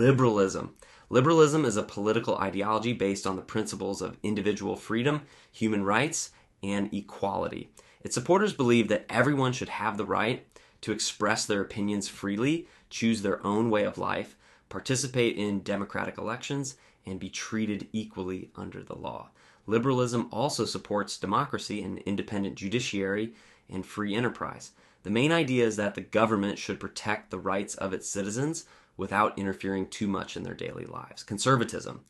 Liberalism. Liberalism is a political ideology based on the principles of individual freedom, human rights, and equality. Its supporters believe that everyone should have the right to express their opinions freely, choose their own way of life, participate in democratic elections, and be treated equally under the law. Liberalism also supports democracy, an independent judiciary, and free enterprise. The main idea is that the government should protect the rights of its citizens without interfering too much in their daily lives. Conservatism.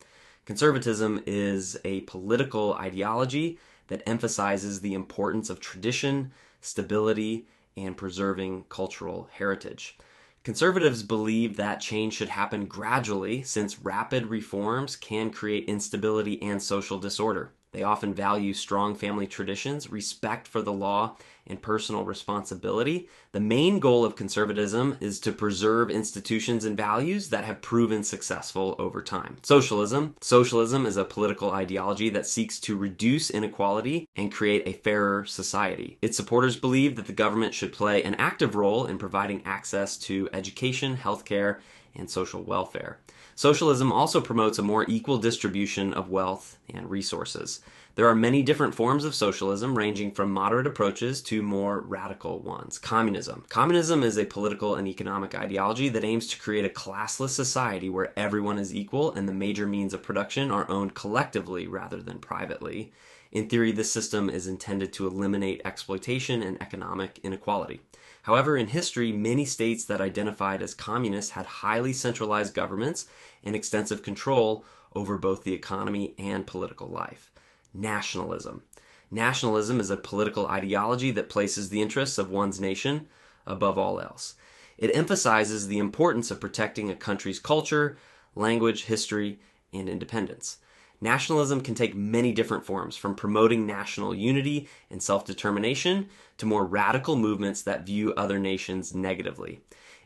Conservatism is a political ideology that emphasizes the importance of tradition, stability, and preserving cultural heritage. Conservatives believe that change should happen gradually, since rapid reforms can create instability and social disorder. They often value strong family traditions, respect for the law, and personal responsibility. The main goal of conservatism is to preserve institutions and values that have proven successful over time. Socialism. Socialism is a political ideology that seeks to reduce inequality and create a fairer society. Its supporters believe that the government should play an active role in providing access to education, healthcare, and social welfare. Socialism also promotes a more equal distribution of wealth and resources. There are many different forms of socialism, ranging from moderate approaches to more radical ones. Communism. Communism is a political and economic ideology that aims to create a classless society where everyone is equal and the major means of production are owned collectively rather than privately. In theory, this system is intended to eliminate exploitation and economic inequality. However, in history, many states that identified as communist had highly centralized governments and extensive control over both the economy and political life. Nationalism. Nationalism is a political ideology that places the interests of one's nation above all else. It emphasizes the importance of protecting a country's culture, language, history, and independence. Nationalism can take many different forms, from promoting national unity and self-determination to more radical movements that view other nations negatively.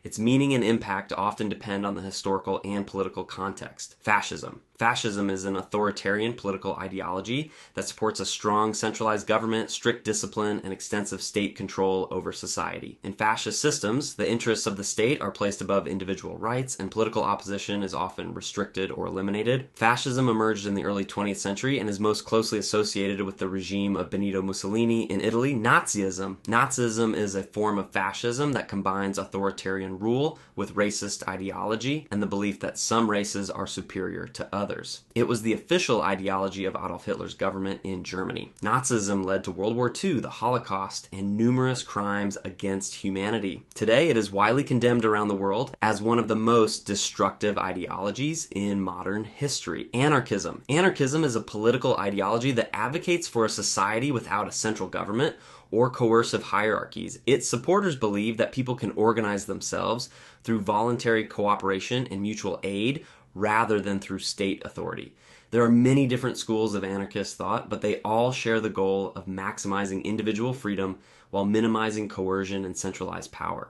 Its meaning and impact often depend on the historical and political context. Fascism. Fascism is an authoritarian political ideology that supports a strong centralized government, strict discipline, and extensive state control over society. In fascist systems, the interests of the state are placed above individual rights, and political opposition is often restricted or eliminated. Fascism emerged in the early 20th century and is most closely associated with the regime of Benito Mussolini in Italy. Nazism. Nazism is a form of fascism that combines authoritarian rule with racist ideology and the belief that some races are superior to others. It was the official ideology of Adolf Hitler's government in Germany. Nazism led to World War II, the Holocaust, and numerous crimes against humanity. Today, it is widely condemned around the world as one of the most destructive ideologies in modern history. Anarchism. Anarchism is a political ideology that advocates for a society without a central government or coercive hierarchies. Its supporters believe that people can organize themselves through voluntary cooperation and mutual aid rather than through state authority. There are many different schools of anarchist thought, but they all share the goal of maximizing individual freedom while minimizing coercion and centralized power.